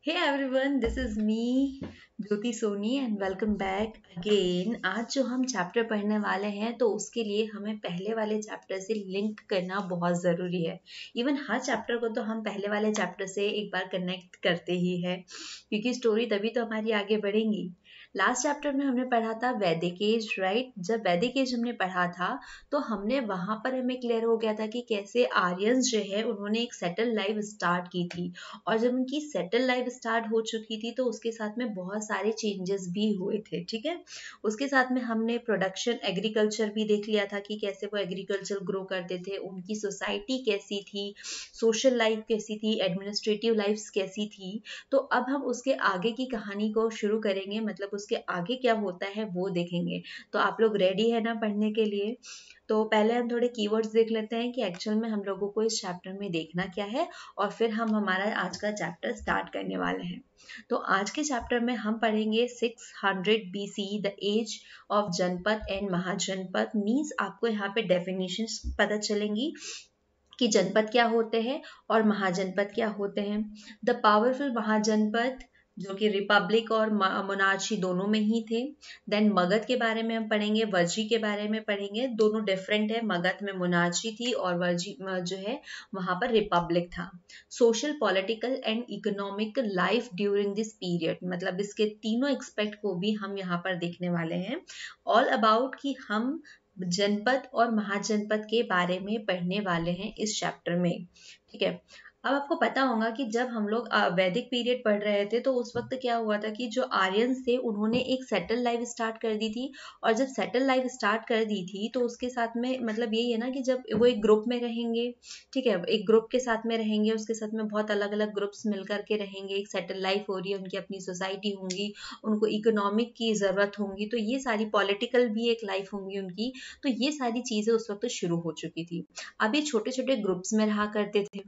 Hey everyone, this is me, Jyoti Soni and welcome back again. आज जो हम चैप्टर पढ़ने वाले हैं तो उसके लिए हमें पहले वाले चैप्टर से लिंक करना बहुत ज़रूरी है। इवन हर चैप्टर को तो हम पहले वाले चैप्टर से एक बार कनेक्ट करते ही है, क्योंकि स्टोरी तभी तो हमारी आगे बढ़ेंगी। लास्ट चैप्टर में हमने पढ़ा था वैदिक एज, राइट। जब वैदिक एज हमने पढ़ा था तो हमने वहाँ पर हमें क्लियर हो गया था कि कैसे आर्यंस जो है उन्होंने एक सेटल लाइफ स्टार्ट की थी। और जब उनकी सेटल लाइफ स्टार्ट हो चुकी थी तो उसके साथ में बहुत सारे चेंजेस भी हुए थे, ठीक है। उसके साथ में हमने प्रोडक्शन एग्रीकल्चर भी देख लिया था कि कैसे वो एग्रीकल्चर ग्रो करते थे, उनकी सोसाइटी कैसी थी, सोशल लाइफ कैसी थी, एडमिनिस्ट्रेटिव लाइफ कैसी थी। तो अब हम उसके आगे की कहानी को शुरू करेंगे, मतलब उसके आगे क्या होता है वो देखेंगे। तो आप लोग रेडी है ना पढ़ने के लिए? तो पहले हम थोड़े कीवर्ड्स देख लेते हैं कि एक्चुअल में हम लोगों को इस चैप्टर में देखना क्या है, और फिर हम हमारा आज का चैप्टर स्टार्ट करने वाले हैं। तो आज के चैप्टर में हम पढ़ेंगे 600 BC द एज ऑफ जनपद एंड महाजनपद। मीन्स आपको यहाँ पे डेफिनेशंस पता चलेंगी कि जनपद क्या होते हैं और महाजनपद क्या होते हैं। द पावरफुल महाजनपद जो कि रिपब्लिक और मोनार्ची दोनों में ही थे। देन मगध के बारे में हम पढ़ेंगे, वर्जी के बारे में पढ़ेंगे। दोनों डिफरेंट है, मगध में मोनार्ची थी और वर्जी जो है वहां पर रिपब्लिक था। Social, political and economic life during this period, मतलब इसके तीनों एक्सपेक्ट को भी हम यहाँ पर देखने वाले हैं। ऑल अबाउट कि हम जनपद और महाजनपद के बारे में पढ़ने वाले हैं इस चैप्टर में, ठीक है। अब आपको पता होगा कि जब हम लोग वैदिक पीरियड पढ़ रहे थे तो उस वक्त क्या हुआ था कि जो आर्यंस थे उन्होंने एक सेटल लाइफ स्टार्ट कर दी थी। और जब सेटल लाइफ स्टार्ट कर दी थी तो उसके साथ में मतलब यही है ना कि जब वो एक ग्रुप में रहेंगे, ठीक है, एक ग्रुप के साथ में रहेंगे, उसके साथ में बहुत अलग अलग ग्रुप्स मिल करके रहेंगे, एक सेटल लाइफ हो रही है, उनकी अपनी सोसाइटी होंगी, उनको इकोनॉमिक की ज़रूरत होंगी, तो ये सारी पॉलिटिकल भी एक लाइफ होंगी उनकी। तो ये सारी चीज़ें उस वक्त शुरू हो चुकी थी। अब ये छोटे छोटे ग्रुप्स में रहा करते थे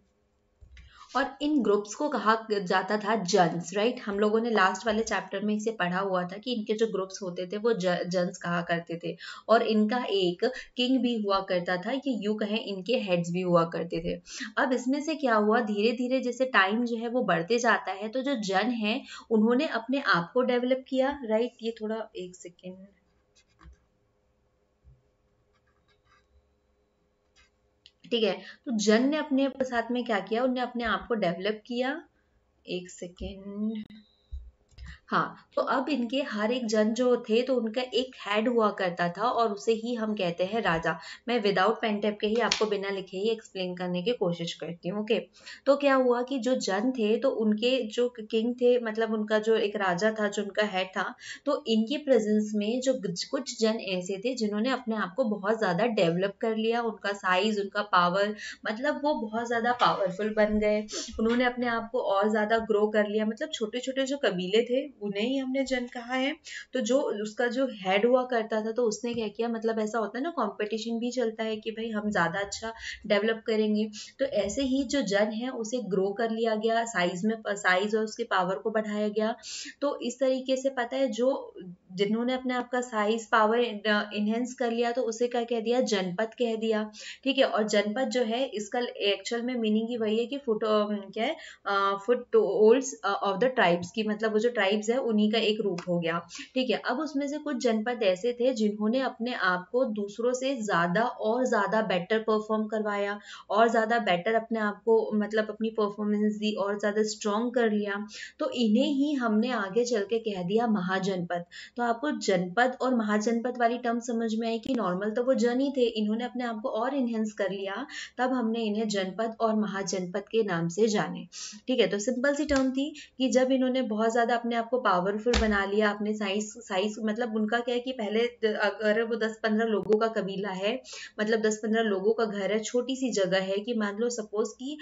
और इन ग्रुप्स को कहा जाता था जन्स, राइट। हम लोगों ने लास्ट वाले चैप्टर में इसे पढ़ा हुआ था कि इनके जो ग्रुप्स होते थे वो जन्स कहा करते थे। और इनका एक किंग भी हुआ करता था, कि यूं कहें इनके हेड्स भी हुआ करते थे। अब इसमें से क्या हुआ, धीरे धीरे जैसे टाइम जो है वो बढ़ते जाता है तो जो जन है उन्होंने अपने आप को डेवलप किया, राइट। ये थोड़ा एक सेकेंड, ठीक है। तो जन ने अपने साथ में क्या किया, उनने अपने आप को डेवलप किया। एक सेकेंड, हाँ। तो अब इनके हर एक जन जो थे तो उनका एक हेड हुआ करता था और उसे ही हम कहते हैं राजा। मैं विदाउट पेन टेप के ही आपको बिना लिखे ही एक्सप्लेन करने की कोशिश करती हूँ, ओके। तो क्या हुआ कि जो जन थे तो उनके जो किंग थे, मतलब उनका जो एक राजा था जो उनका हेड था, तो इनके प्रेजेंस में जो कुछ जन ऐसे थे जिन्होंने अपने आप को बहुत ज्यादा डेवलप कर लिया, उनका साइज, उनका पावर, मतलब वो बहुत ज्यादा पावरफुल बन गए। उन्होंने अपने आप को और ज्यादा ग्रो कर लिया, मतलब छोटे छोटे जो कबीले थे उन्हें ही हमने जन कहा है। तो जो उसका जो हेड हुआ करता था तो उसने क्या किया, मतलब ऐसा होता है ना, कंपटीशन भी चलता है कि भाई हम ज्यादा अच्छा डेवलप करेंगे। तो ऐसे ही जो जन है उसे ग्रो कर लिया गया, साइज में साइज और उसके पावर को बढ़ाया गया। तो इस तरीके से पता है, जो जिन्होंने अपने आप का साइज पावर इनहेंस कर लिया तो उसे क्या कह दिया, जनपद कह दिया, ठीक है। और जनपद जो है इसका एक्चुअल में मीनिंग ही वही है कि फुट क्या है, foot holds of the tribes की, मतलब वो जो ट्राइब्स है उन्हीं का एक रूप हो गया, ठीक है। अब उसमें से कुछ जनपद ऐसे थे जिन्होंने अपने आप को दूसरों से ज्यादा और ज्यादा बेटर परफॉर्म करवाया, और ज्यादा बेटर अपने आप को, मतलब अपनी परफॉर्मेंस दी और ज्यादा स्ट्रॉन्ग कर लिया। तो इन्हें ही हमने आगे चल के कह दिया महाजनपद। तो आपको जनपद और महाजनपद वाली टर्म समझ में आई कि नॉर्मल तो वो जन ही थे, इन्होंने अपने आप को और इनहेंस कर लिया, तब हमने इन्हें जनपद और महाजनपद के नाम से जाने, ठीक है। तो सिंपल सी टर्म थी कि जब इन्होंने बहुत ज्यादा अपने आप को पावरफुल बना लिया, अपने साइज साइज मतलब उनका क्या है कि पहले अगर वो 10-15 लोगों का कबीला है, मतलब 10-15 लोगों का घर है, छोटी सी जगह है, कि मान लो सपोज कि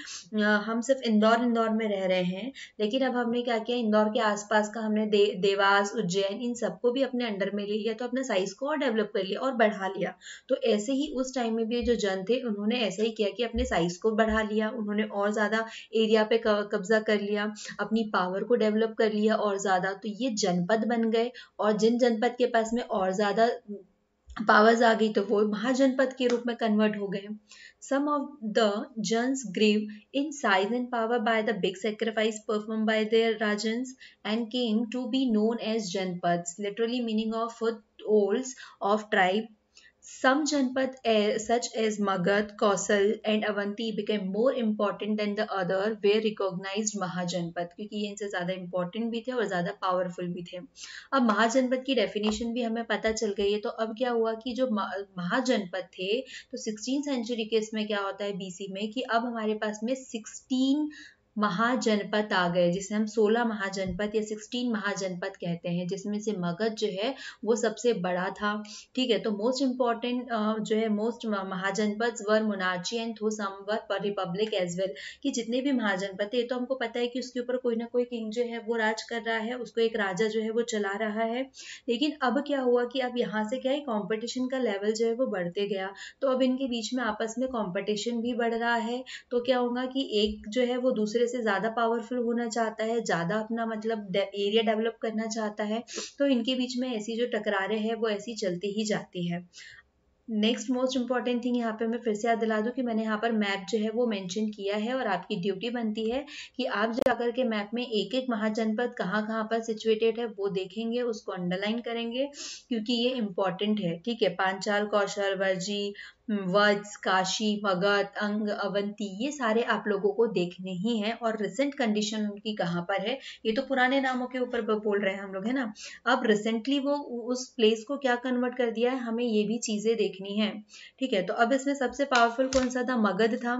हम सिर्फ इंदौर इंदौर में रह रहे हैं, लेकिन अब हमने क्या किया, इंदौर के आसपास का हमने देवास, उज्जैन, इन सबको भी अपने अंडर में ले लिया, तो अपने साइज को और डेवलप कर लिया और बढ़ा लिया। तो ऐसे ही उस टाइम में भी जो जन थे उन्होंने ऐसा ही किया कि अपने साइज को बढ़ा लिया, उन्होंने और ज्यादा एरिया पे कब्जा कर लिया, अपनी पावर को डेवलप कर लिया और ज्यादा, तो ये जनपद बन गए। और जिन जनपद के पास में और ज्यादा पावर्स आ गई तो वो महाजनपद के रूप में कन्वर्ट हो गए. Some of the janas grew in size and power by the big sacrifice perform by their rajas and came to be known as janapadas, literally meaning of footholds of tribe. Some Janpad, such as Magad, Kausal, and Avanti, became more important than the other, were recognized महाजनपद, क्योंकि ये इनसे ज़्यादा important भी थे और ज़्यादा powerful भी थे. अब महाजनपद की definition भी हमें पता चल गई है. तो अब क्या हुआ कि जो महाजनपद थे, तो 16th century के इसमें क्या होता है BC में, कि अब हमारे पास में 16 महाजनपद आ गए, जिसे हम 16 महाजनपद या 16 महाजनपद कहते हैं, जिसमें से मगध जो है वो सबसे बड़ा था. ठीक है, तो मोस्ट इम्पॉर्टेंट जो है मोस्ट महाजनपद वर मोनार्ची एंड थो सम वर रिपब्लिक एज वेल, कि जितने भी महाजनपद थे, तो हमको पता है कि उसके ऊपर कोई ना कोई किंग जो है वो राज कर रहा है, उसको एक राजा जो है वो चला रहा है. लेकिन अब क्या हुआ कि अब यहाँ से क्या है, कंपटीशन का लेवल जो है वो बढ़ते गया. तो अब इनके बीच में आपस में कंपटीशन भी बढ़ रहा है. तो क्या होगा कि एक जो है वो दूसरे से ज्यादा पावरफुल होना चाहता है, ज्यादा अपना मतलब एरिया डेवलप करना चाहता है. तो इनके बीच में ऐसी जो टकरारें हैं वो ऐसी चलती ही जाती है. नेक्स्ट मोस्ट इंपॉर्टेंट थिंग यहाँ पे मैं फिर से याद दिला दूं कि मैंने यहाँ पर मैप जो है वो मेंशन किया है, और आपकी ड्यूटी बनती है कि आप जाकर के मैप में एक एक महाजनपद कहाँ कहाँ पर सिचुएटेड है वो देखेंगे, उसको अंडरलाइन करेंगे, क्योंकि ये इंपॉर्टेंट है. ठीक है, पांचाल, कौशल, वर्जी, वत्स, काशी, मगध, अंग, अवंती, ये सारे आप लोगों को देखने ही हैं. और रिसेंट कंडीशन उनकी कहाँ पर है, ये तो पुराने नामों के ऊपर बोल रहे हैं हम लोग, है ना. अब रिसेंटली वो उस प्लेस को क्या कन्वर्ट कर दिया है, हमें ये भी चीजें देखनी है. ठीक है, तो अब इसमें सबसे पावरफुल कौन सा था, मगध था,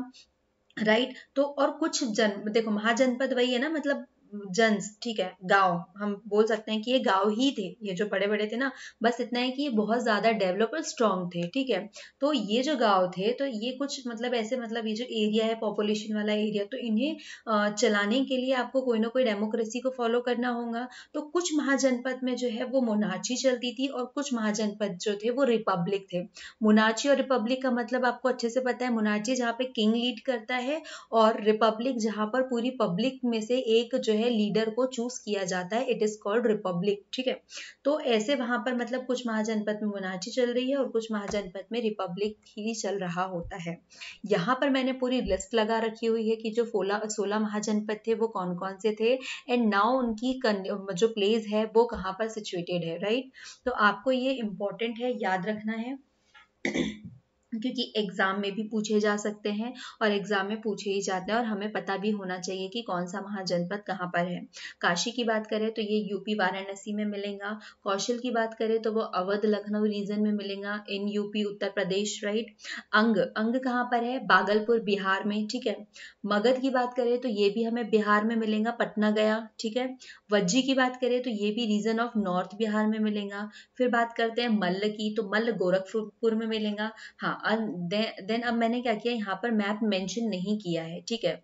राइट. तो और कुछ जन, देखो महाजनपद वही है ना, मतलब जन्स, ठीक है, गांव, हम बोल सकते हैं कि ये गांव ही थे, ये जो बड़े बड़े थे ना. बस इतना है कि ये बहुत ज्यादा डेवलप और स्ट्रांग थे. ठीक है, तो ये जो गांव थे, तो ये कुछ मतलब ऐसे, मतलब ये जो एरिया है पॉपुलेशन वाला एरिया, तो इन्हें चलाने के लिए आपको कोई ना कोई डेमोक्रेसी को फॉलो करना होगा. तो कुछ महाजनपद में जो है वो मोनार्ची चलती थी, और कुछ महाजनपद जो थे वो रिपब्लिक थे. मोनार्ची और रिपब्लिक का मतलब आपको अच्छे से पता है. मोनार्ची जहाँ पे किंग लीड करता है, और रिपब्लिक जहां पर पूरी पब्लिक में से एक जो है लीडर को चूज किया जाता है, इट इज कॉल्ड रिपब्लिक. ठीक है, तो ऐसे वहां पर मतलब कुछ महाजनपद में मोनार्ची चल रही है और कुछ महाजनपद में रिपब्लिक ही चल रहा होता है. यहाँ पर मैंने पूरी लिस्ट लगा रखी हुई है कि जो 16 महाजनपद थे वो कौन कौन से थे, एंड नाउ उनकी जो प्लेस है वो कहाँ पर सिचुएटेड है, राइट. तो आपको ये इंपॉर्टेंट है, याद रखना है, क्योंकि एग्जाम में भी पूछे जा सकते हैं, और एग्जाम में पूछे ही जाते हैं, और हमें पता भी होना चाहिए कि कौन सा महाजनपद कहाँ पर है. काशी की बात करें तो ये यूपी वाराणसी में मिलेगा. कौशल की बात करें तो वो अवध लखनऊ रीजन में मिलेगा, in UP Uttar Pradesh, right. अंग, अंग कहाँ पर है, भागलपुर बिहार में. ठीक है, मगध की बात करें तो ये भी हमें बिहार में मिलेगा, पटना गया. ठीक है, वज्जी की बात करें तो ये भी रीजन ऑफ नॉर्थ बिहार में मिलेगा. फिर बात करते हैं मल्ल की, तो मल्ल गोरखपुर में मिलेगा. हाँ, देन अब मैंने क्या किया, यहाँ पर मैप मेंशन नहीं किया है. ठीक है,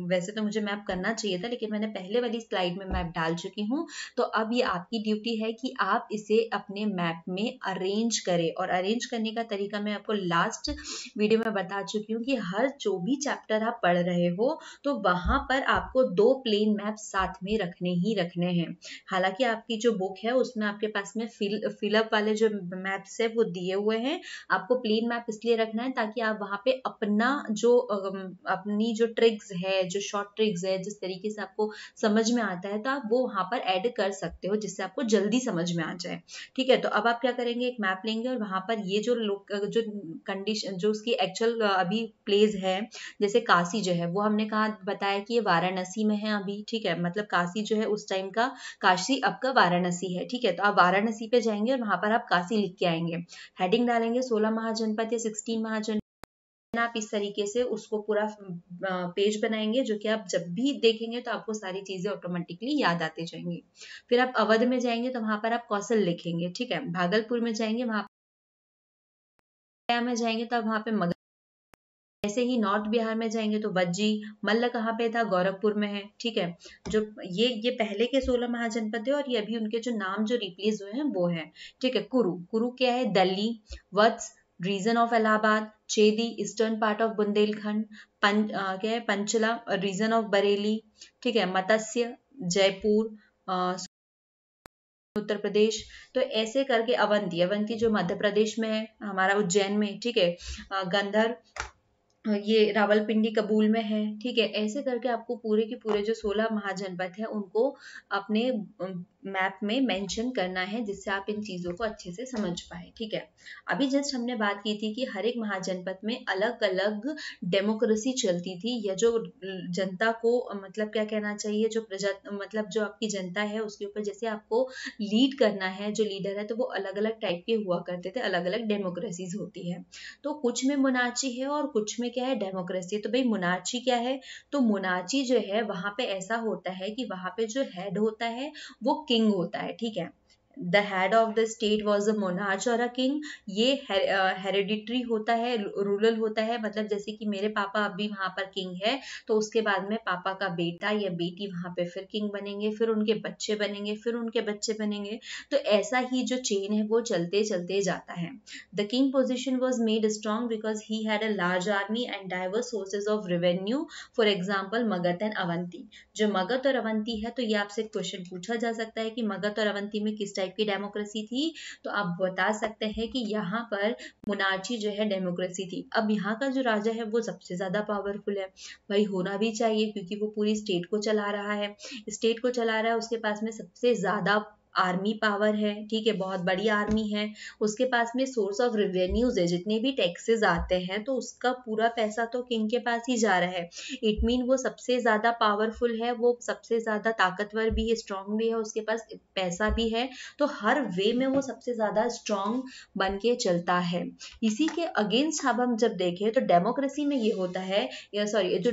वैसे तो मुझे मैप करना चाहिए था, लेकिन मैंने पहले वाली स्लाइड में मैप डाल चुकी हूँ. तो अब ये आपकी ड्यूटी है कि आप इसे अपने मैप में अरेंज करें, और अरेंज करने का तरीका मैं आपको लास्ट वीडियो में बता चुकी हूँ कि हर जो भी चैप्टर आप पढ़ रहे हो, तो वहां पर आपको 2 प्लेन मैप साथ में रखने ही रखने हैं. हालांकि आपकी जो बुक है उसमें आपके पास में फिलअप वाले जो मैप्स है वो दिए हुए हैं. आपको प्लेन मैप इसलिए रखना है ताकि आप वहां पे अपना जो अपनी जो ट्रिक्स है, जो शॉर्ट ट्रिक्स है, जिस तरीके से आपको समझ में आता है, तो आप वो वहां पर ऐड कर सकते हो, जिससे आपको जल्दी समझ में आ जाए. ठीक है, तो अब आप क्या करेंगे, एक मैप लेंगे, और वहां पर ये जो जो कंडीशन, जो उसकी एक्चुअल अभी प्लेस है, जैसे काशी जो है वो हमने कहा बताया कि ये वाराणसी में है अभी. ठीक है, मतलब काशी जो है उस टाइम का काशी अब का वाराणसी है. ठीक है, तो आप वाराणसी पे जाएंगे और वहां पर आप काशी लिख के आएंगे, हेडिंग डालेंगे 16 महाजनपद या 16 महाजनपद. आप इस तरीके से उसको पूरा पेज बनाएंगे, जो कि आप जब भी देखेंगे तो आपको सारी चीजें ऑटोमेटिकली याद आते जाएंगी. फिर आप अवध में जाएंगे तो वहां पर आप कौशल लिखेंगे. ठीक है, भागलपुर में जाएंगे, वहां में जाएंगे तो आप वहां पे मगध. ऐसे ही नॉर्थ बिहार में जाएंगे तो वज्जी. मल्ल कहाँ पे था, गोरखपुर में है. ठीक है, जो ये पहले के 16 महाजनपद है, और ये अभी उनके जो नाम जो रिप्लेस हुए हैं वो है. ठीक है, कुरु, कुरु क्या है, Delhi. Vatsa, region of Allahabad. Chedi, eastern part of Bundelkhand. क्या है, पंचला, रीजन ऑफ बरेली. ठीक है, मत्स्य, जयपुर, उत्तर प्रदेश। तो ऐसे करके अवंती, अवंती जो मध्य प्रदेश में है, हमारा उज्जैन में, ठीक है, गंधर, ये रावलपिंडी कबूल में है, ठीक है। ऐसे करके आपको पूरे के पूरे जो 16 महाजनपद है उनको अपने मैप में मेंशन करना है, जिससे आप इन चीजों को अच्छे से समझ पाए, ठीक है। अभी जस्ट हमने बात की थी कि हर एक महाजनपद में अलग अलग डेमोक्रेसी चलती थी, या जो जनता को मतलब क्या कहना चाहिए, जो प्रजा मतलब जो आपकी जनता है उसके ऊपर जैसे आपको लीड करना है, जो लीडर है, तो वो अलग अलग टाइप के हुआ करते थे, अलग अलग डेमोक्रेसीज होती है। तो कुछ में मोनार्ची है और कुछ में क्या है, डेमोक्रेसी। तो भाई मोनार्ची क्या है, तो मोनार्ची जो है वहां पे ऐसा होता है कि वहां पे जो हेड होता है वो किंग होता है, ठीक है। The head of the state was a monarch और अ किंग। ये हेरिडिटरी होता है, रूरल होता है, मतलब जैसे कि मेरे पापा अभी वहां पर किंग है, तो उसके बाद में पापा का बेटा या बेटी वहां पे फिर किंग बनेंगे, फिर उनके बच्चे बनेंगे, फिर उनके बच्चे बनेंगे। तो ऐसा ही जो चेन है वो चलते चलते जाता है। The king position was made strong because he had a large army and diverse sources of revenue. For example, Magadh and Avanti. जो मगध और अवंती है, तो ये आपसे क्वेश्चन पूछा जा सकता है कि मगध और अवंती में किस टाइप की डेमोक्रेसी थी, तो आप बता सकते हैं कि यहाँ पर मोनार्ची जो है डेमोक्रेसी थी। अब यहाँ का जो राजा है वो सबसे ज्यादा पावरफुल है, भाई होना भी चाहिए, क्योंकि वो पूरी स्टेट को चला रहा है, स्टेट को चला रहा है, उसके पास में सबसे ज्यादा आर्मी पावर है, ठीक है, बहुत बड़ी आर्मी है, उसके पास में सोर्स ऑफ रेवेन्यूज है, जितने भी टैक्सेस आते हैं तो उसका पूरा पैसा तो किंग के पास ही जा रहा है। इट मीन वो सबसे ज्यादा पावरफुल है, वो सबसे ज्यादा ताकतवर भी है, स्ट्रांग भी है, उसके पास पैसा भी है, तो हर वे में वो सबसे ज्यादा स्ट्रांग बन के चलता है। इसी के अगेंस्ट अब हम जब देखें तो डेमोक्रेसी में ये होता है, या सॉरी जो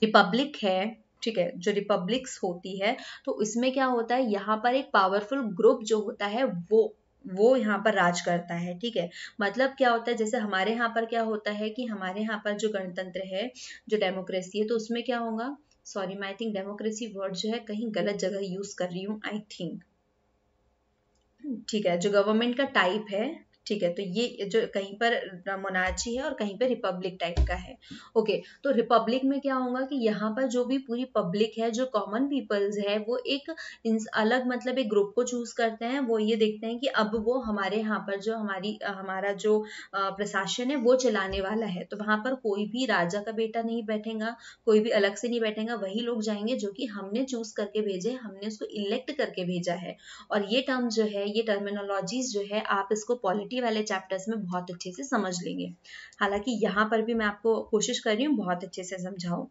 रिपब्लिक है, ठीक है, जो रिपब्लिक्स होती है, तो इसमें क्या होता है, यहाँ पर एक पावरफुल ग्रुप जो होता है वो यहाँ पर राज करता है, ठीक है। मतलब क्या होता है, जैसे हमारे यहाँ पर क्या होता है कि हमारे यहाँ पर जो गणतंत्र है, जो डेमोक्रेसी है, तो उसमें क्या होगा, सॉरी मैं आई थिंक डेमोक्रेसी वर्ड जो है कहीं गलत जगह यूज कर रही हूँ, आई थिंक, ठीक है, जो गवर्नमेंट का टाइप है, ठीक है, तो ये जो कहीं पर मोनार्ची है और कहीं पर रिपब्लिक टाइप का है। ओके, तो रिपब्लिक में क्या होगा कि यहाँ पर जो भी पूरी पब्लिक है, जो कॉमन पीपल्स है, वो एक अलग मतलब एक ग्रुप को चूज करते हैं, वो ये देखते हैं कि अब वो हमारे यहाँ पर जो हमारा जो प्रशासन है वो चलाने वाला है, तो वहां पर कोई भी राजा का बेटा नहीं बैठेगा, कोई भी अलग से नहीं बैठेगा, वही लोग जाएंगे जो कि हमने चूज करके भेजे, हमने उसको इलेक्ट करके भेजा है। और ये टर्म जो है, ये टर्मिनोलॉजीज जो है, आप इसको पॉलिटी वाले चैप्टर्स में बहुत अच्छे से समझ लेंगे। हालांकि यहाँ पर भी मैं आपको कोशिश कर रही हूँ बहुत अच्छे से समझाऊं।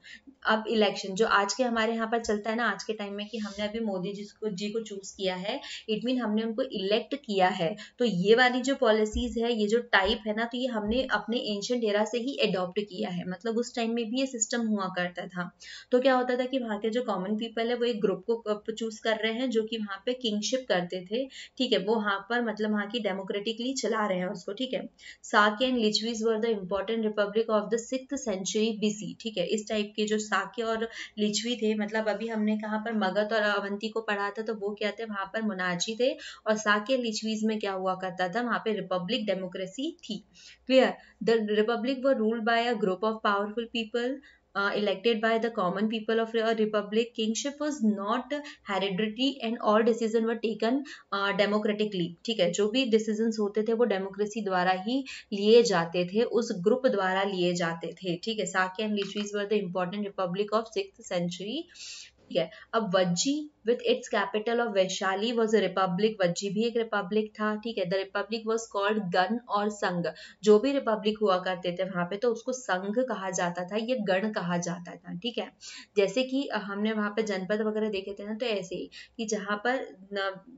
अब इलेक्शन जो आज के हमारे यहाँ पर चलता है ना, आज के टाइम में, कि हमने अभी मोदी जी को चूज किया है, इट मीन हमने उनको इलेक्ट किया है, तो ये वाली जो पॉलिसीज है, ये जो टाइप है ना, तो ये हमने अपने एंशिएंट एरा से ही अडॉप्ट किया है, मतलब उस टाइम में भी ये सिस्टम हुआ करता था। तो क्या होता था कि वहाँ के जो कॉमन पीपल है वो एक ग्रुप को चूज कर रहे हैं, जो कि वहाँ पे किंगशिप करते थे, ठीक है, वो वहाँ पर मतलब वहाँ की डेमोक्रेटिकली चला रहे हैं उसको, ठीक है। Shakya and Licchavis were the important Republic of the 6th century BC, ठीक है। इस टाइप के जो साक्य और लिच्छवी थे, मतलब अभी हमने कहाँ पर मगध और अवंती को पढ़ा था, तो वो क्या थे, वहां पर मोनार्ची थे, और साक्य लिच्छवीज में क्या हुआ करता था, वहां पे रिपब्लिक डेमोक्रेसी थी। Clear. The Republic were ruled by a group of powerful people elected by the common people of a republic. Kingship was not hereditary and all decisions were taken democratically, ठीक है। जो भी decisions होते थे वो democracy द्वारा ही लिए जाते थे, उस ग्रुप द्वारा लिए जाते थे, ठीक है। Shakya and Licchavis were the important Republic of 6th century, ठीक है। अब Vajji with its capital of Vaishali was a republic, Vajji भी एक रिपब्लिक था, ठीक है। द रिपब्लिक वॉज कॉल्ड गण और संघ, जो भी रिपब्लिक हुआ करते थे वहां पे, तो उसको संघ कहा जाता था, ये गण कहा जाता था, ठीक है। जैसे कि हमने वहां पे जनपद वगैरह देखे थे ना, तो ऐसे ही कि जहां पर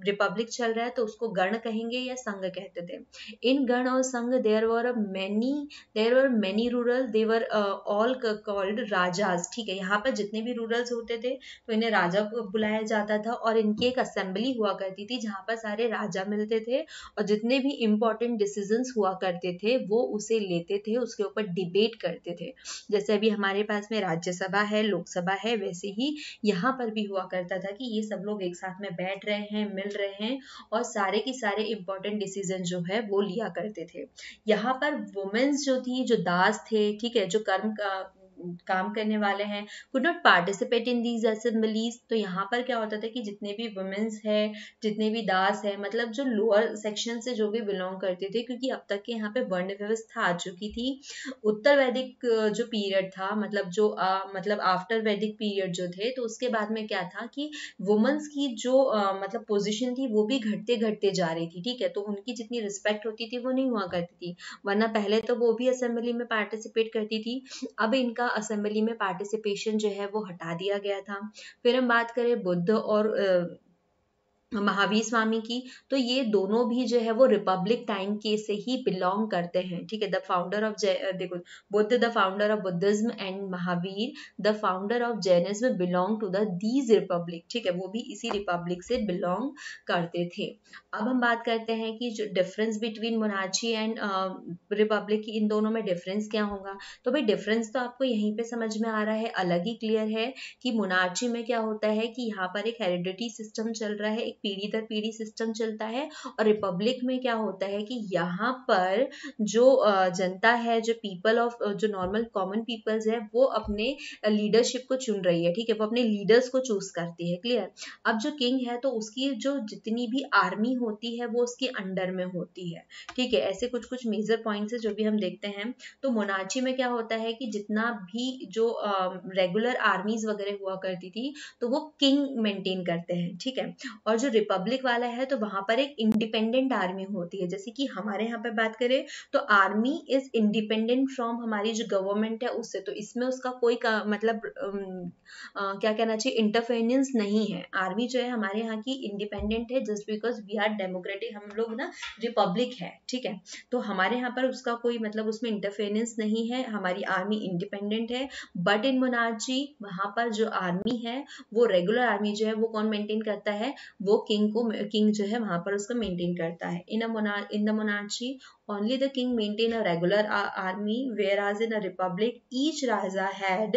रिपब्लिक चल रहा है तो उसको गण कहेंगे या संघ कहते थे। इन गण और संघ there were many rural, they were all called rajas, ठीक है। यहाँ पर जितने भी रूरल्स होते थे तो इन्हें राजा को बुलाया जाता था, और इनकी एक असेंबली हुआ करती थी जहां पर सारे राजा मिलते थे, और जितने भी इंपॉर्टेंट डिसीजंस हुआ करते थे वो उसे लेते थे, उसके ऊपर डिबेट करते थे। जैसे अभी हमारे पास में राज्यसभा है, लोकसभा है, वैसे ही यहाँ पर भी हुआ करता था कि ये सब लोग एक साथ में बैठ रहे हैं, मिल रहे हैं, और सारे की सारे इंपॉर्टेंट डिसीजन जो है वो लिया करते थे। यहाँ पर वुमेन्स जो थी, जो दास थे, ठीक है, जो कर्म काम करने वाले हैं could not participate in these assemblies. तो यहाँ पर क्या होता था कि जितने भी वुमेन्स है, जितने भी दास है, मतलब जो लोअर सेक्शन से जो भी बिलोंग करते थे, क्योंकि अब तक के यहाँ पे वर्ण व्यवस्था आ चुकी थी। उत्तर वैदिक जो पीरियड था, मतलब जो मतलब आफ्टर वैदिक पीरियड जो थे, तो उसके बाद में क्या था कि वुमेन्स की जो मतलब पोजीशन थी वो भी घटते घटते जा रही थी, ठीक है। तो उनकी जितनी रिस्पेक्ट होती थी वो नहीं हुआ करती थी, वरना पहले तो वो भी असेंबली में पार्टिसिपेट करती थी। अब इनका असेंबली में पार्टिसिपेशन जो है वो हटा दिया गया था। फिर हम बात करें बुद्ध और महावीर स्वामी की, तो ये दोनों भी जो है वो रिपब्लिक टाइम के से ही बिलोंग करते हैं, ठीक है। द फाउंडर ऑफ देखो, Buddha the founder of Buddhism and Mahavir the founder of Jainism belong to the these republic, ठीक है, वो भी इसी रिपब्लिक से बिलोंग करते थे। अब हम बात करते हैं कि जो difference between monarchy and republic, इन दोनों में डिफरेंस क्या होगा। तो भाई डिफरेंस तो आपको यहीं पे समझ में आ रहा है, अलग ही क्लियर है कि मोनार्ची में क्या होता है कि यहाँ पर एक हेरिडिटी सिस्टम चल रहा है, एक पीढ़ी दर पीढ़ी सिस्टम चलता है। और रिपब्लिक में क्या होता है कि यहाँ पर जो जनता है, जो पीपल ऑफ जो नॉर्मल कॉमन पीपल्स है, वो अपने लीडरशिप को चुन रही है, ठीक है, वो अपने लीडर्स को चूज करती है, क्लियर। अब जो किंग है तो उसकी जो जितनी भी आर्मी होती है वो उसके अंडर में होती है, ठीक है। ऐसे कुछ कुछ मेजर पॉइंट्स है जो भी हम देखते हैं। तो मोनार्ची में क्या होता है कि जितना भी जो रेगुलर आर्मीज वगैरह हुआ करती थी तो वो किंग मेंटेन करते हैं, ठीक है। और जो रिपब्लिक वाला है तो वहां पर एक इंडिपेंडेंट आर्मी होती है, जैसे कि हमारे यहाँ पे बात करें तो आर्मी इज इंडिपेंडेंट फ्रॉम हमारी जो गवर्नमेंट है उससे। तो इसमें उसका कोई मतलब क्या कहना चाहिए, इंटरफेरेंस नहीं है। आर्मी जो है हमारे यहाँ की इंडिपेंडेंट है, just because we are democratic, हम लोग ना रिपब्लिक है, ठीक है। तो हमारे यहाँ पर उसका कोई मतलब उसमें इंटरफेरेंस नहीं है, हमारी आर्मी इंडिपेंडेंट है। बट इन मोनार्ची वहां पर जो आर्मी है वो रेगुलर आर्मी जो है वो कौन मेंटेन करता है, वो किंग जो है वहां पर उसको मेंटेन करता है। In the monarchy only the king maintain a regular army, whereas in a republic each raja head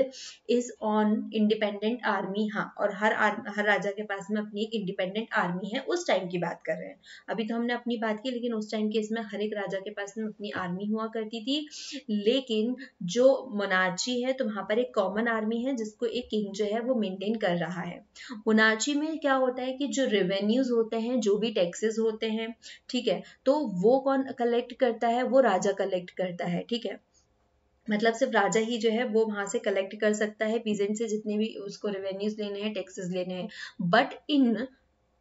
is on independent army। हाँ, और हर राजा के पास में अपनी एक इंडिपेंडेंट आर्मी है, उस टाइम की बात कर रहे हैं। अभी तो हमने अपनी बात की, लेकिन उस टाइम के इसमें हर एक राजा के पास में अपनी आर्मी हुआ करती थी। लेकिन जो मोनार्ची है तो वहां पर एक कॉमन आर्मी है जिसको एक किंग जो है वो मेंटेन कर रहा है। मोनार्ची में क्या होता है कि जो रेवेन्यूज होते हैं, जो भी टैक्सेस होते हैं, ठीक है, तो वो कौन कलेक्ट करता है, वो राजा कलेक्ट करता है, ठीक है। मतलब सिर्फ राजा ही जो है वो वहां से कलेक्ट कर सकता है पीजेंट से जितने भी उसको रेवेन्यूज लेने हैं, टैक्सेस लेने हैं। बट इन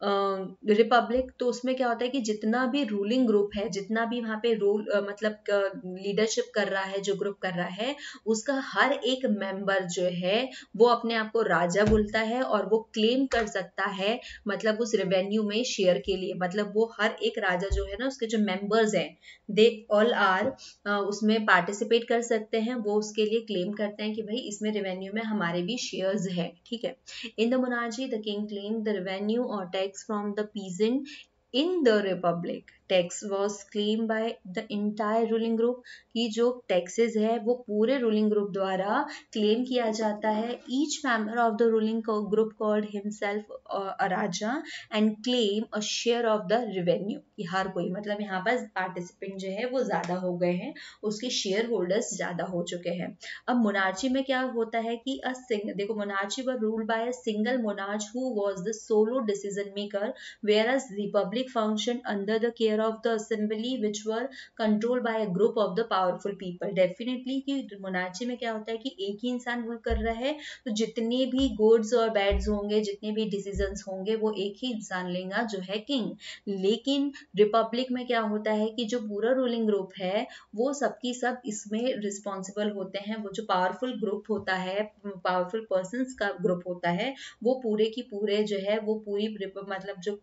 रिपब्लिक तो उसमें क्या होता है कि जितना भी रूलिंग ग्रुप है, जितना भी वहां पे रूल मतलब लीडरशिप कर रहा है, जो ग्रुप कर रहा है, उसका हर एक मेंबर जो है वो अपने आप को राजा बोलता है और वो क्लेम कर सकता है मतलब उस रेवेन्यू में शेयर के लिए। मतलब वो हर एक राजा जो है ना, उसके जो मेंबर्स हैं दे ऑल आर उसमें पार्टिसिपेट कर सकते हैं, वो उसके लिए क्लेम करते हैं कि भाई इसमें रेवेन्यू में हमारे भी शेयर्स है, ठीक है। In the monarchy, the king claimed the revenue or tax from the peasant. In the republic, tax was claimed by the entire ruling group, कि जो टैक्सेस है वो पूरे रूलिंग ग्रुप द्वारा क्लेम किया जाता है। Each member of the ruling group called himself a raja and claim a share of the revenue. हर कोई मतलब यहाँ पर पार्टिसिपेंट जो है वो ज्यादा हो गए हैं, उसके शेयर होल्डर्स ज्यादा हो चुके हैं। अब मोनार्ची में क्या होता है कि देखो, monarchy were ruled by a single monarch who was the solo decision maker, whereas republic functioned under the care of the assembly which were controlled by a group of the powerful people। Definitely कि monarchy में क्या होता है कि एक ही इंसान rule कर रहा है, तो जितने भी गुड्स और बैड्स होंगे, जितने भी डिसीजंस होंगे, वो एक ही इंसान लेगा जो है किंग। लेकिन रिपब्लिक में क्या होता है कि जो पूरा रूलिंग ग्रुप है वो सबकी सब इसमें रिस्पॉन्सिबल होते हैं। वो जो पावरफुल ग्रुप होता है, पावरफुल पर्संस का ग्रुप होता है, वो पूरे की पूरे जो है वो पूरी मतलब जो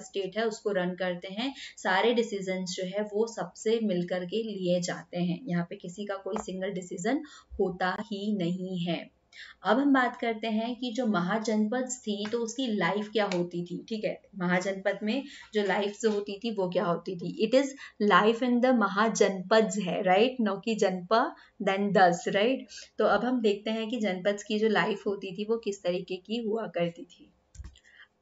स्टेट है उसको रन करते हैं। सारे डिसीजंस जो है वो सबसे मिलकर के लिए जाते हैं, यहाँ पे किसी का कोई सिंगल डिसीजन होता ही नहीं है। अब हम बात करते हैं कि जो महाजनपद थी तो उसकी लाइफ क्या होती थी, ठीक है। महाजनपद में जो लाइफ जो होती थी वो क्या होती थी, it is life in the mahajanapada है, राइट, नो कि जनपा देन 10, राइट। तो अब हम देखते हैं कि जनपद की जो लाइफ होती थी वो किस तरीके की हुआ करती थी।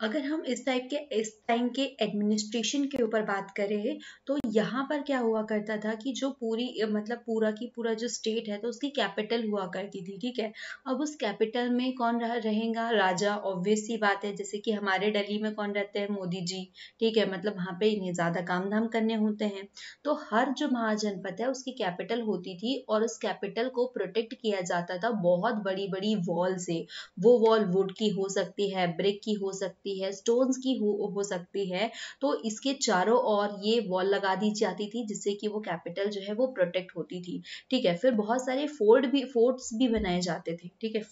अगर हम इस टाइम के एडमिनिस्ट्रेशन के ऊपर बात करें तो यहाँ पर क्या हुआ करता था कि जो पूरी मतलब पूरा की पूरा जो स्टेट है तो उसकी कैपिटल हुआ करती थी, ठीक है। अब उस कैपिटल में कौन रहेगा? राजा, ऑब्वियस सी बात है। जैसे कि हमारे दिल्ली में कौन रहते हैं? मोदी जी, ठीक है। मतलब वहाँ पे इन्हें ज्यादा काम धाम करने होते हैं। तो हर जो महाजनपद है उसकी कैपिटल होती थी और उस कैपिटल को प्रोटेक्ट किया जाता था बहुत बड़ी बड़ी वॉल से। वो वॉल वुड की हो सकती है, ब्रिक की हो सकती है, स्टोन्स की हो सकती है। तो इसके चारों ओर ये वॉल लगा दी जाती थी जिससे कि वो कैपिटल जो है वो प्रोटेक्ट होती थी, ठीक है। फिर बहुत सारे फोर्ट्स भी बनाए जाते थे, ठीक है।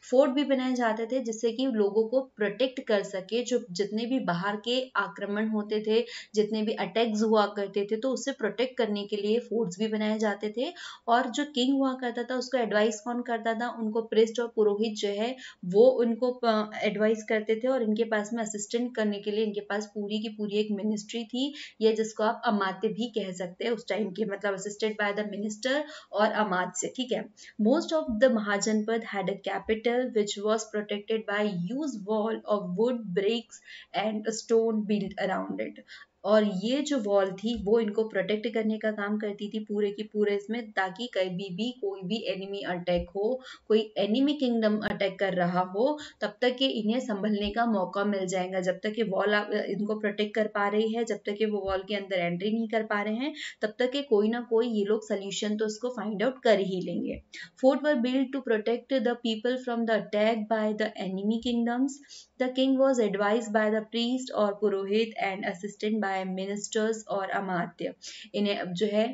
फोर्ट भी बनाए जाते थे जिससे कि लोगों को प्रोटेक्ट कर सके। जो जितने भी बाहर के आक्रमण होते थे, जितने भी अटैक्स हुआ करते थे, तो उससे प्रोटेक्ट करने के लिए फोर्ट्स भी बनाए जाते थे। और जो किंग हुआ करता था उसको एडवाइस कौन करता था? उनको प्रिस्ट और पुरोहित जो है वो उनको एडवाइस करते थे। और इनके पास में असिस्टेंट करने के लिए इनके पास पूरी की पूरी एक मिनिस्ट्री थी, या जिसको आप अमात्य भी कह सकते हैं उस टाइम के, मतलब असिस्टेड बाय द मिनिस्टर और अमात्य, ठीक है। Most of the Mahajanpad had a capital which was protected by huge wall of wood, bricks and a stone built around it. और ये जो वॉल थी वो इनको प्रोटेक्ट करने का काम करती थी पूरे की पूरे इसमें, ताकि कभी भी कोई भी एनिमी अटैक हो, कोई एनिमी किंगडम अटैक कर रहा हो, तब तक कि इन्हें संभलने का मौका मिल जाएगा। जब तक ये वॉल इनको प्रोटेक्ट कर पा रही है, जब तक कि वो वॉल के अंदर एंट्री नहीं कर पा रहे हैं, तब तक कि कोई ना कोई ये लोग सोल्यूशन तो उसको फाइंड आउट कर ही लेंगे। Fort were built to protect the people from the attack by the enemy kingdoms. The king was advised by the priest or purohit and assisted by ministers or amatya. इन्हें अब जो है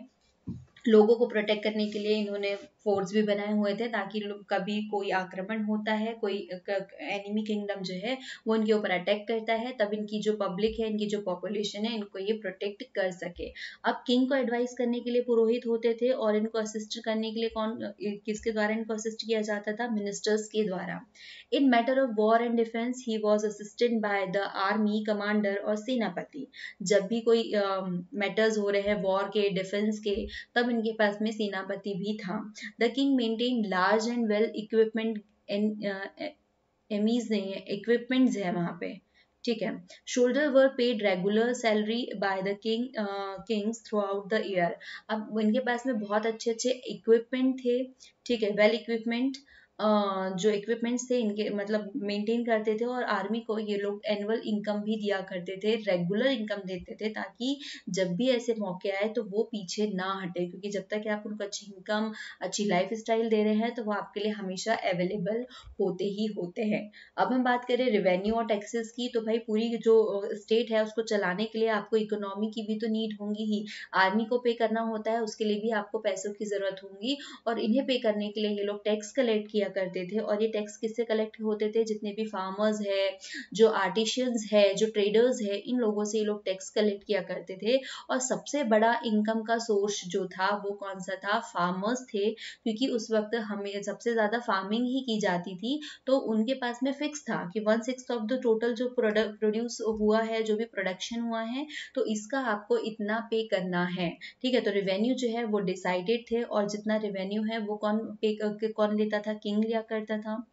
लोगों को protect करने के लिए इन्होंने फोर्ट्स भी बनाए हुए थे, ताकि कभी कोई आक्रमण होता है, कोई एनिमी किंगडम जो है वो इनके ऊपर अटैक करता है, तब इनकी जो पब्लिक है, इनकी जो पॉपुलेशन है, इनको ये प्रोटेक्ट कर सके। अब किंग को एडवाइस करने के लिए पुरोहित होते थे और इनको असिस्ट करने के लिए किसके द्वारा इनको असिस्ट किया जाता था? मिनिस्टर्स के द्वारा। इन matter of war and defence he was assisted by the army commander और सेनापति। जब भी कोई मैटर्स हो रहे हैं वॉर के, डिफेंस के, तब इनके पास में सेनापति भी था। The king maintain large and well equipment, Emmys नहीं है, इक्विपमेंट्स है वहां पे, ठीक है। Shoulder were paid regular salary by the Kings through out the year. अब इनके पास में बहुत अच्छे अच्छे इक्विपमेंट थे, ठीक है, वेल इक्विपमेंट। जो इक्विपमेंट्स थे इनके मतलब मेंटेन करते थे, और आर्मी को ये लोग एनुअल इनकम भी दिया करते थे, रेगुलर इनकम देते थे, ताकि जब भी ऐसे मौके आए तो वो पीछे ना हटे, क्योंकि जब तक आप उनको अच्छी इनकम, अच्छी लाइफ स्टाइल दे रहे हैं तो वो आपके लिए हमेशा अवेलेबल होते ही होते हैं। अब हम बात करें रेवेन्यू और टैक्सेस की, तो भाई पूरी जो स्टेट है उसको चलाने के लिए आपको इकोनॉमी की भी तो नीड होंगी ही। आर्मी को पे करना होता है, उसके लिए भी आपको पैसों की जरूरत होगी, और इन्हें पे करने के लिए ये लोग टैक्स कलेक्ट किया करते थे। और ये टैक्स किससे कलेक्ट होते थे? जितने भी फार्मर्स है, जो आर्टिशियंस है, जो ट्रेडर्स है, इन लोगों से ये लोग टैक्स कलेक्ट किया करते थे। और सबसे बड़ा इनकम का सोर्स जो था वो कौन सा था? फार्मर्स थे, क्योंकि उस वक्त हमें सबसे ज्यादा फार्मिंग ही की जाती थी। तो उनके पास में फिक्स था कि 1/6 ऑफ द टोटल जो प्रोड्यूस हुआ है, जो भी प्रोडक्शन हुआ है, तो इसका आपको इतना पे करना है, ठीक है। तो रेवेन्यू जो है वो डिसाइडेड थे, और जितना रेवेन्यू है वो कौन लेता था? किंग लिया करता था।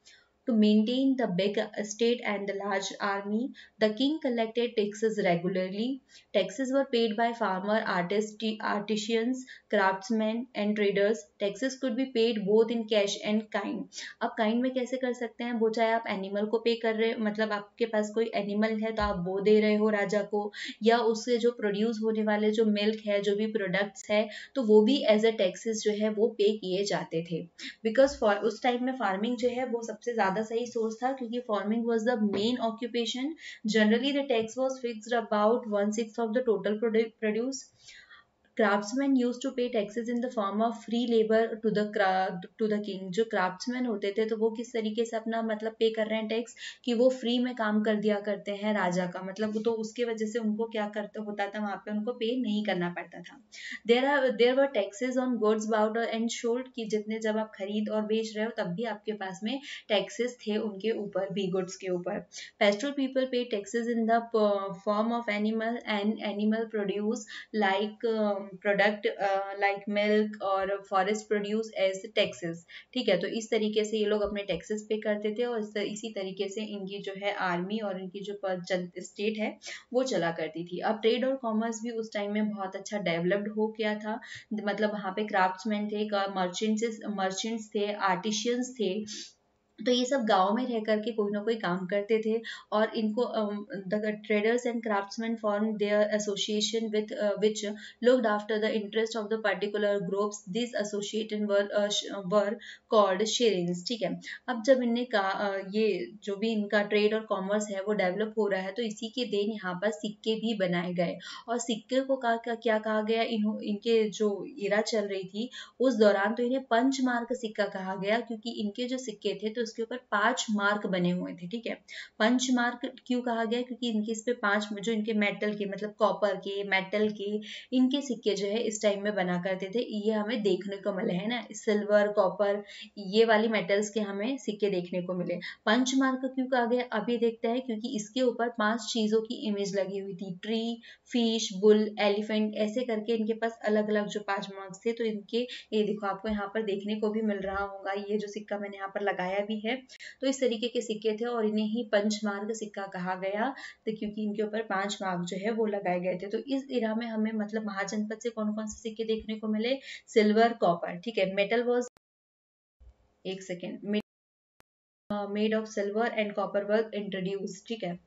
To maintain the big estate and the large army, the king collected taxes regularly. Taxes were paid by farmer, artisans, craftsmen, and traders. Taxes could be paid both in cash and kind. अब kind में कैसे कर सकते हैं? वो चाहे आप animal को पे कर रहे, मतलब आपके पास कोई एनिमल है तो आप वो दे रहे हो राजा को, या उससे जो प्रोड्यूस होने वाले जो मिल्क है, जो भी प्रोडक्ट्स है, तो वो भी एज अ टैक्सेस जो है वो पे किए जाते थे। बिकॉज उस टाइम में फार्मिंग जो है वो सबसे ज्यादा सही सोर्स था, क्योंकि farming was the main occupation. Generally the tax was fixed about 1/6 of the total produce. Craftsman use to pay taxes in the form of free labour to the king. जो craftsman होते थे तो वो किस तरीके से अपना मतलब पे कर रहे हैं टैक्स, कि वो फ्री में काम कर दिया करते हैं राजा का, मतलब तो उसके वजह से उनको क्या करता होता था, वहां पे उनको पे नहीं करना पड़ता था। There were taxes on goods bought and sold, कि जितने जब आप खरीद और बेच रहे हो तब भी आपके पास में टैक्सेस थे उनके ऊपर भी, गुड्स के ऊपर। पेस्टोरल पीपल पे taxes in the form of animal and animal produce, like product like milk और फॉरेस्ट प्रोड्यूस एज टैक्सेस। ठीक है, तो इस तरीके से ये लोग अपने टैक्सेस पे करते थे और इसी तरीके से इनकी जो है आर्मी और इनकी जो स्टेट है वो चला करती थी। अब ट्रेड और कॉमर्स भी उस टाइम में बहुत अच्छा डेवलप्ड हो गया था। मतलब वहाँ पे क्राफ्ट्समैन थे, मर्चेंट्स थे, आर्टिशियंस थे। तो ये सब गांव में रह करके कोई ना कोई काम करते थे और इनको the traders and craftsman form their association with which looked after the interest of the particular groups. This association were called shrenis. ठीक है, अब जब इनने ये जो भी इनका ट्रेड और कॉमर्स है वो डेवलप हो रहा है तो इसी के देन यहाँ पर सिक्के भी बनाए गए। और सिक्के को क्या कहा गया, इनके जो इरा चल रही थी उस दौरान, तो इन्हें पंच मार्क सिक्का कहा गया क्योंकि इनके जो सिक्के थे तो उसके ऊपर 5 मार्क बने हुए थे। ठीक है, पंच मार्क क्यों कहा गया, क्योंकि इनके इस पे 5 जो इनके मेटल के मतलब कॉपर के, मेटल के इनके सिक्के जो है इस टाइम में बना करते थे। ये हमें देखने को मिले है ना, सिल्वर, कॉपर, ये वाली मेटल्स के हमें सिक्के देखने को मिले। पंच मार्क क्यों कहा गया, अभी देखते हैं, क्योंकि इसके ऊपर 5 चीजों की इमेज लगी हुई थी, ट्री, फिश, बुल, एलिफेंट, ऐसे करके इनके पास अलग अलग जो 5 मार्क्स थे। तो इनके ये देखो आपको यहाँ पर देखने को भी मिल रहा होगा, ये जो सिक्का मैंने यहाँ पर लगाया भी है, तो इस तरीके के सिक्के थे और इन्हें ही पंचमार्क सिक्का कहा गया, तो क्योंकि इनके ऊपर 5 मार्क जो है वो लगाए गए थे। तो इस इरा में हमें मतलब महाजनपद से कौन कौन से सिक्के देखने को मिले, सिल्वर, कॉपर। ठीक है, मेटल वॉज, एक second, made of silver and copper were introduce. ठीक है,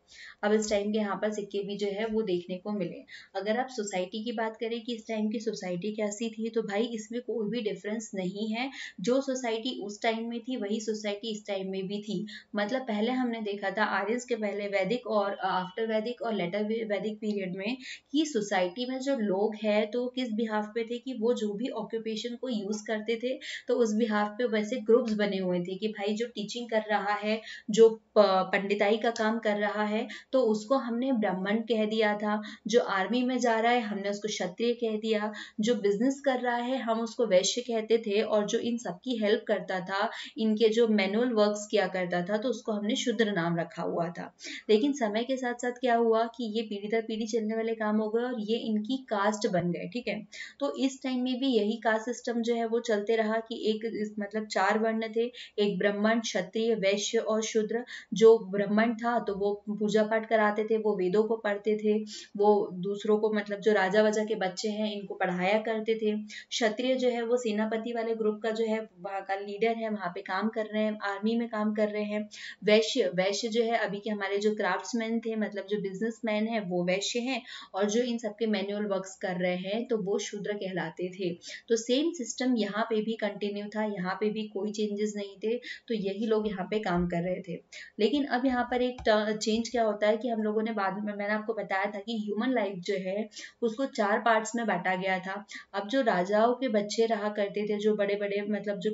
अब इस टाइम के यहाँ पर सिक्के भी जो है वो देखने को मिले। अगर आप सोसाइटी की बात करें कि इस टाइम की सोसाइटी कैसी थी, तो भाई इसमें कोई भी डिफरेंस नहीं है। जो सोसाइटी उस टाइम में थी वही सोसाइटी इस टाइम में भी थी। मतलब पहले हमने देखा था आर्यस के पहले वैदिक और आफ्टर वैदिक और लेटर वैदिक पीरियड में कि सोसाइटी में जो लोग हैं तो किस बिहाफ पे थे कि वो जो भी ऑक्यूपेशन को यूज करते थे तो उस बिहाफ पे वैसे ग्रुप्स बने हुए थे कि भाई जो टीचिंग कर रहा है, जो पंडिताई का काम कर रहा है तो उसको हमने ब्राह्मण कह दिया था, जो आर्मी में जा रहा है हमने उसको क्षत्रिय कह दिया, जो बिजनेस कर रहा है हम उसको वैश्य कहते थे, और जो इन सबकी हेल्प करता था, इनके जो मैनुअल वर्क्स किया करता था तो उसको हमने शूद्र नाम रखा हुआ था। लेकिन समय के साथ साथ क्या हुआ कि ये पीढ़ी दर पीढ़ी चलने वाले काम हो गए और ये इनकी कास्ट बन गए। ठीक है, तो इस टाइम में भी यही कास्ट सिस्टम जो है वो चलते रहा कि एक मतलब 4 वर्ण थे, एक ब्राह्मण, क्षत्रिय, वैश्य और शूद्र। जो ब्राह्मण था तो वो पूजा पाठ कराते थे, वो वेदों को पढ़ते थे, वो दूसरों को मतलब जो राजा वजा के बच्चे हैं इनको पढ़ाया करते थे। क्षत्रिय जो है वो सेनापति वाले ग्रुप का जो है वहाँ का लीडर है, वहाँ पे काम कर रहे हैं, आर्मी में काम कर रहे हैं। वैश्य जो है अभी के हमारे जो क्राफ्ट्समैन थे मतलब जो बिजनेसमैन है वो वैश्य हैं, और जो इन सबके मैनुअल वर्क्स कर रहे हैं तो वो शूद्र कहलाते थे। तो सेम सिस्टम यहाँ पे भी कंटिन्यू था, यहाँ पे भी कोई चेंजेस नहीं थे, तो यही लोग यहाँ पे काम कर रहे थे। लेकिन अब यहाँ पर एक चेंज क्या होता है कि हम लोगों ने बाद में, मैंने आपको बताया था कि ह्यूमन लाइफ जो है उसको 4 पार्ट्स में बांटा गया था। अब जो राजाओं के बच्चे रहा करते थे, जो बड़े बड़े मतलब जो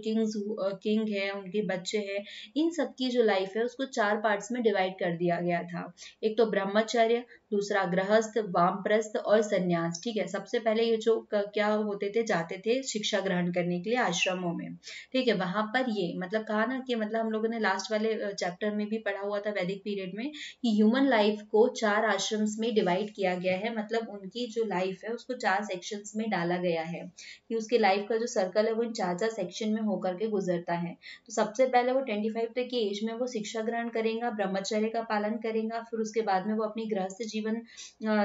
किंग है उनके बच्चे हैं, इन सबकी जो लाइफ है उसको 4 पार्ट्स में डिवाइड कर दिया गया था। एक तो ब्रह्मचर्य, दूसरा गृहस्थ, वामप्रस्थ और संन्यास। ठीक है, सबसे पहले ये जो क्या होते थे, जाते थे शिक्षा ग्रहण करने के लिए आश्रमों में। ठीक है, वहां पर ये मतलब कहा ना कि मतलब हम लोगों ने लास्ट वाले चैप्टर में भी पढ़ा हुआ था वैदिक पीरियड में कि ह्यूमन लाइफ को 4 आश्रम्स में डिवाइड किया गया है। मतलब उनकी जो लाइफ है उसको 4 सेक्शंस में डाला गया है कि उसके लाइफ का जो सर्कल है वो इन 4 सेक्शन में होकर के गुजरता है। तो सबसे पहले वो 25 तक की एज में वो शिक्षा ग्रहण करेगा, ब्रह्मचर्य का पालन करेगा, फिर उसके बाद में वो अपनी गृहस्थ जीवन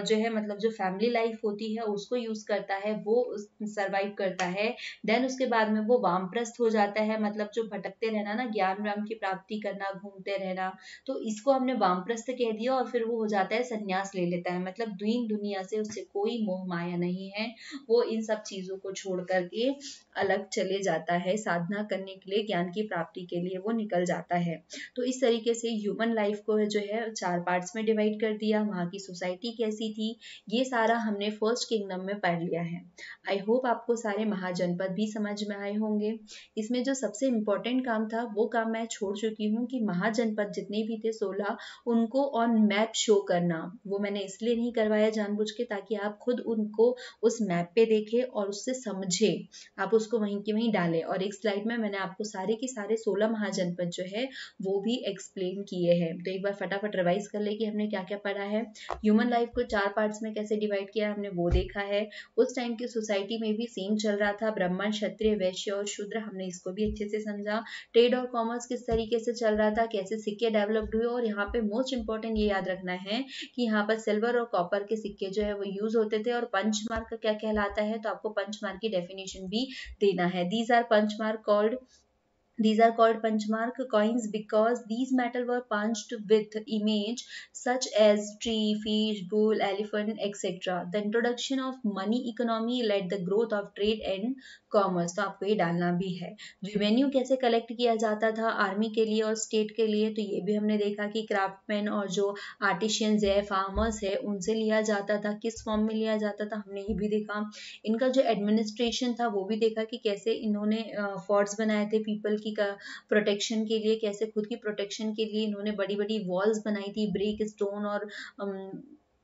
जो है मतलब जो फैमिली लाइफ होती है उसको यूज करता है, वो सर्वाइव करता है। देन उसके बाद में वो वामप्रस्थ हो जाता है, मतलब जो भटकते रहना ना, ज्ञान व्याम की प्राप्ति करना, घूमते रहना, तो इसको हमने वामप्रस्थ कह दिया। और फिर वो हो जाता है संन्यास ले लेता है, मतलब दीन दुनिया से उससे कोई मोह माया नहीं है, वो इन सब चीजों को छोड़ करके अलग चले जाता है, साधना करने के लिए, ज्ञान की प्राप्ति के लिए वो निकल जाता है। तो इस तरीके से ह्यूमन लाइफ को जो है 4 पार्ट्स में डिवाइड कर दिया। वहाँ की सोसाइटी कैसी थी ये सारा हमने फर्स्ट किंगडम में पढ़ लिया है। आई होप आपको सारे महाजनपद भी समझ में आए होंगे। इसमें जो सबसे इम्पोर्टेंट काम था वो काम मैं छोड़ चुकी हूँ कि महाजनपद जितने भी थे 16 उनको ऑन मैप शो करना, वो मैंने इसलिए नहीं करवाया जानबूझ के ताकि आप खुद उनको उस मैप पे देखें और उससे समझे, आप उसको वहीं के वहीं डालें। और एक स्लाइड में मैंने आपको सारे के सारे 16 महाजनपद जो है वो भी एक्सप्लेन किए हैं। तो एक बार फटाफट रिवाइज कर ले कि हमने क्या क्या पढ़ा है। ह्यूमन लाइफ को 4 पार्ट्स में कैसे डिवाइड किया हमने वो देखा है। उस टाइम की सोसाइटी में भी सेम चल रहा था, ब्राह्मण, क्षत्रिय, वैश्य और शूद्र, हमने इसको भी अच्छे से समझा। ट्रेड और कॉमर्स किस तरीके से चल रहा था, कैसे सिक्के डेवलप्ड हुए, और यहाँ पे मोस्ट इंपॉर्टेंट ये याद रखना है कि यहाँ पर सिल्वर और कॉपर के सिक्के जो है वो यूज होते थे। और पंचमार्क क्या कहलाता है, तो आपको पंचमार्क की डेफिनेशन भी देना है। These are called Panchmark coins because these metal were punched with image such as tree, fish, bull, elephant, etc. The introduction of money economy led the growth of trade and commerce. तो आपको ये डालना भी है। Revenue कैसे collect किया जाता था आर्मी के लिए और स्टेट के लिए, तो ये भी हमने देखा कि क्राफ्टमैन और जो आर्टिशियंस है, फार्मर्स है, उनसे लिया जाता था। किस फॉर्म में लिया जाता था हमने ये भी देखा। इनका जो एडमिनिस्ट्रेशन था वो भी देखा कि कैसे इन्होंने फोर्ट्स बनाए थे पीपल की प्रोटेक्शन के लिए, कैसे खुद की प्रोटेक्शन के लिए इन्होंने बड़ी बड़ी वॉल्स बनाई थी, ब्रिक, स्टोन और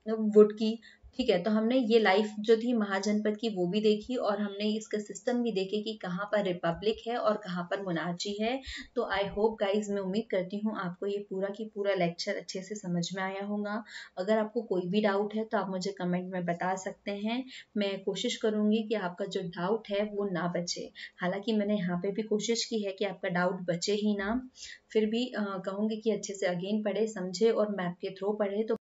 वुड की। ठीक है, तो हमने ये लाइफ जो थी महाजनपद की वो भी देखी, और हमने इसका सिस्टम भी देखे कि कहाँ पर रिपब्लिक है और कहाँ पर मोनार्ची है। तो आई होप गाइज, मैं उम्मीद करती हूँ आपको ये पूरा की पूरा लेक्चर अच्छे से समझ में आया होगा। अगर आपको कोई भी डाउट है तो आप मुझे कमेंट में बता सकते हैं। मैं कोशिश करूंगी कि आपका जो डाउट है वो ना बचे। हालांकि मैंने यहाँ पे भी कोशिश की है कि आपका डाउट बचे ही ना, फिर भी कहूंगी कि अच्छे से अगेन पढ़े, समझे और मैप के थ्रू पढ़े तो